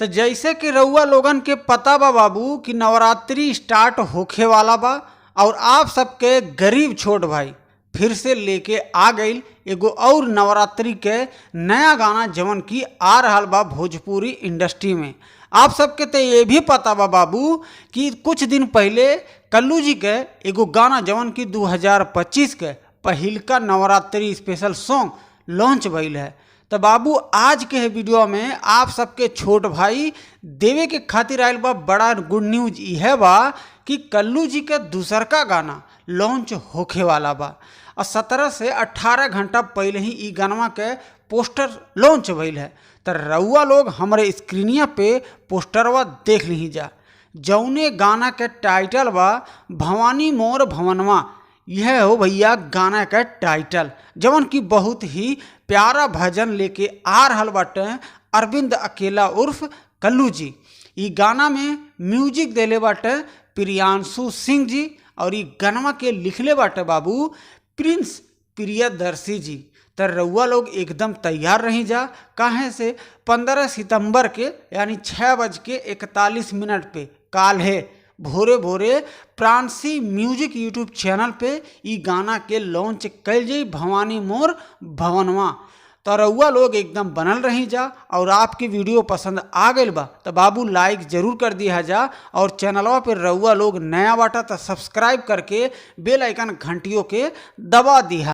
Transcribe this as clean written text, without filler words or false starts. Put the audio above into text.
तो जैसे कि रउआ लोगन के पता बा बाबू कि नवरात्रि स्टार्ट होखे वाला बा और आप सबके गरीब छोट भाई फिर से लेके आ गई एगो और नवरात्रि के नया गाना जवन की आ रहा बा भोजपुरी इंडस्ट्री में। आप सबके तो ये भी पता बा बाबू कि कुछ दिन पहले कल्लू जी के एगो गाना जवन की 2025 के पहिलका नवरात्रि स्पेशल सॉन्ग लॉन्च भइल है। तो बाबू आज के वीडियो में आप सबके छोट भाई देवे के खातिर आयल बा बड़ा गुड न्यूज यह बा कि कल्लू जी के दूसर का गाना लॉन्च होखे वाला बा और 17 से 18 घंटा पहले ही ई गानवा के पोस्टर लॉन्च भइल है। तो रउआ लोग हमारे स्क्रीनिया पे पोस्टरवा देख ली जा, जौने गाना के टाइटल बा भवानी मोर भवनवा। यह हो भैया गाना का टाइटल जवन की बहुत ही प्यारा भजन लेके आ रहा बाटे अरविंद अकेला उर्फ कल्लू जी। ई गाना में म्यूजिक देले बाटे प्रियांशु सिंह जी और ई गानवा के लिखले बाटे बाबू प्रिंस प्रियदर्शी जी। तो रउआ लोग एकदम तैयार रही जा, काहे से 15 सितंबर के यानी 6:41 पे काल है भोरे भोरे प्रांसी म्यूजिक यूट्यूब चैनल पे ई गाना के लॉन्च कल जाई भवानी मोर भवनवा। तो रउआ लोग एकदम बनल रही जा और आपकी वीडियो पसंद आ गई बा तो बाबू लाइक जरूर कर दिया जा और चैनलवा पे रउआ लोग नया बाटा तो सब्सक्राइब करके बेल आइकन घंटियों के दबा दिया।